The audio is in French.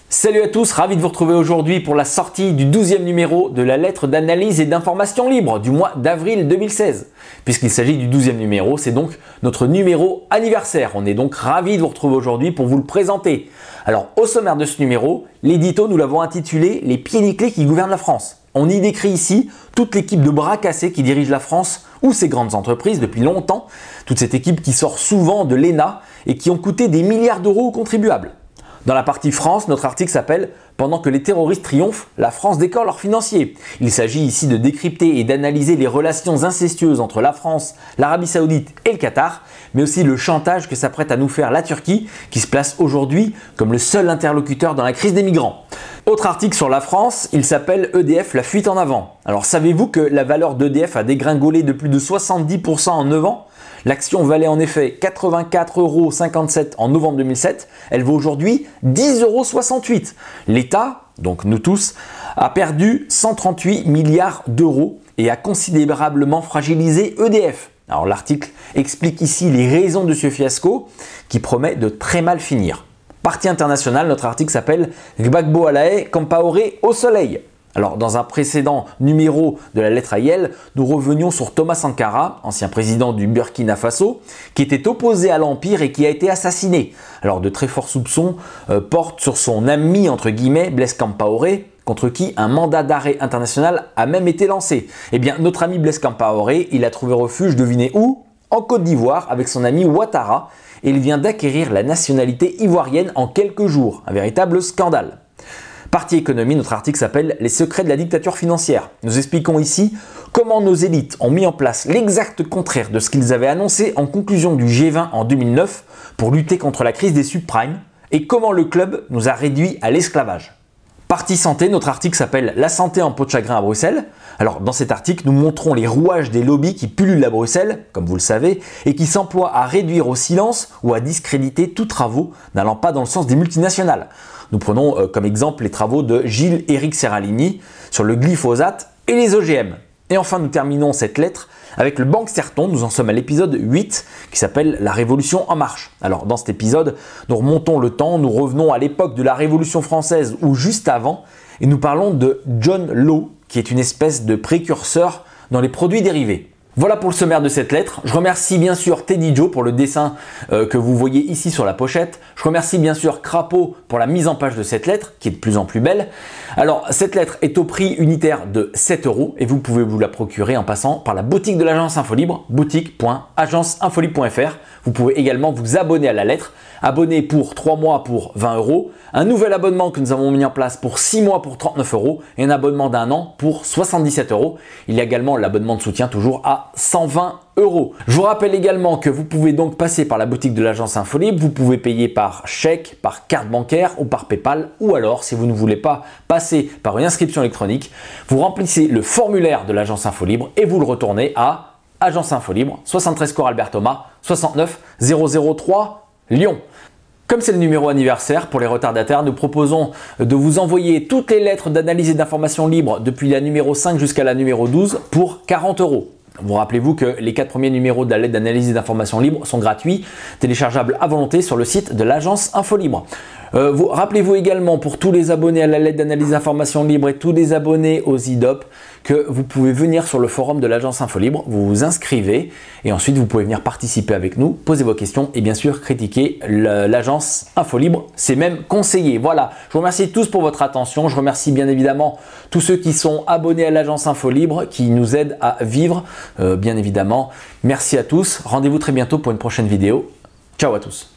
Salut à tous, ravi de vous retrouver aujourd'hui pour la sortie du 12e numéro de la lettre d'analyse et d'information libre du mois d'avril 2016. Puisqu'il s'agit du 12e numéro, c'est donc notre numéro anniversaire. On est donc ravi de vous retrouver aujourd'hui pour vous le présenter. Alors au sommaire de ce numéro, l'édito nous l'avons intitulé « Les pieds nickelés qui gouvernent la France ». On y décrit ici toute l'équipe de bras cassés qui dirige la France ou ses grandes entreprises depuis longtemps. Toute cette équipe qui sort souvent de l'ENA et qui ont coûté des milliards d'euros aux contribuables. Dans la partie France, notre article s'appelle « Pendant que les terroristes triomphent, la France décore leurs financiers ». Il s'agit ici de décrypter et d'analyser les relations incestueuses entre la France, l'Arabie Saoudite et le Qatar, mais aussi le chantage que s'apprête à nous faire la Turquie, qui se place aujourd'hui comme le seul interlocuteur dans la crise des migrants. Autre article sur la France, il s'appelle « EDF, la fuite en avant ». Alors savez-vous que la valeur d'EDF a dégringolé de plus de 70% en 9 ans ? L'action valait en effet 84,57 € en novembre 2007, elle vaut aujourd'hui 10,68 €. L'État, donc nous tous, a perdu 138 milliards d'euros et a considérablement fragilisé EDF. Alors l'article explique ici les raisons de ce fiasco qui promet de très mal finir. Partie internationale, notre article s'appelle « Gbagbo à la haie, Compaoré au soleil ». Alors, dans un précédent numéro de la lettre à Yael, nous revenions sur Thomas Sankara, ancien président du Burkina Faso, qui était opposé à l'Empire et qui a été assassiné. Alors, de très forts soupçons portent sur son ami, entre guillemets, Blaise Compaoré, contre qui un mandat d'arrêt international a même été lancé. Eh bien, notre ami Blaise Compaoré, il a trouvé refuge, devinez où? En Côte d'Ivoire, avec son ami Ouattara, et il vient d'acquérir la nationalité ivoirienne en quelques jours. Un véritable scandale. Partie économie, notre article s'appelle « Les secrets de la dictature financière ». Nous expliquons ici comment nos élites ont mis en place l'exact contraire de ce qu'ils avaient annoncé en conclusion du G20 en 2009 pour lutter contre la crise des subprimes et comment le club nous a réduits à l'esclavage. Partie santé, notre article s'appelle « La santé en peau de chagrin à Bruxelles ». Alors dans cet article, nous montrons les rouages des lobbies qui pullulent à Bruxelles, comme vous le savez, et qui s'emploient à réduire au silence ou à discréditer tous travaux n'allant pas dans le sens des multinationales. Nous prenons comme exemple les travaux de Gilles-Éric Serralini sur le glyphosate et les OGM. Et enfin, nous terminons cette lettre avec le Banxerton. Nous en sommes à l'épisode 8 qui s'appelle « La Révolution en marche ». Alors dans cet épisode, nous remontons le temps, nous revenons à l'époque de la Révolution française ou juste avant et nous parlons de John Law qui est une espèce de précurseur dans les produits dérivés. Voilà pour le sommaire de cette lettre. Je remercie bien sûr Teddy Joe pour le dessin que vous voyez ici sur la pochette. Je remercie bien sûr Crapaud pour la mise en page de cette lettre qui est de plus en plus belle. Alors cette lettre est au prix unitaire de 7 € et vous pouvez vous la procurer en passant par la boutique de l'agence Infolibre, boutique.agenceinfolibre.fr. Vous pouvez également vous abonner à la lettre. Abonner pour 3 mois pour 20 €, un nouvel abonnement que nous avons mis en place pour 6 mois pour 39 € et un abonnement d'1 an pour 77 €. Il y a également l'abonnement de soutien toujours à 120 €. Je vous rappelle également que vous pouvez donc passer par la boutique de l'agence Infolibre, vous pouvez payer par chèque, par carte bancaire ou par PayPal ou alors si vous ne voulez pas passer par une inscription électronique, vous remplissez le formulaire de l'agence Infolibre et vous le retournez à Agence Infolibre, 73 Square Albert Thomas, 69 003 Lyon. Comme c'est le numéro anniversaire, pour les retardataires, nous proposons de vous envoyer toutes les lettres d'analyse et d'information libre depuis la numéro 5 jusqu'à la numéro 12 pour 40 €. Vous rappelez-vous que les 4 premiers numéros de la lettre d'analyse et d'information libre sont gratuits, téléchargeables à volonté sur le site de l'agence Infolibre. Rappelez-vous également pour tous les abonnés à la lettre d'analyse d'information libre et tous les abonnés aux IDOP que vous pouvez venir sur le forum de l'agence Infolibre, vous vous inscrivez et ensuite vous pouvez venir participer avec nous, poser vos questions et bien sûr critiquer l'agence Infolibre, c'est même conseillé. Voilà, je vous remercie tous pour votre attention, je remercie bien évidemment tous ceux qui sont abonnés à l'agence Infolibre, qui nous aident à vivre, bien évidemment. Merci à tous, rendez-vous très bientôt pour une prochaine vidéo. Ciao à tous.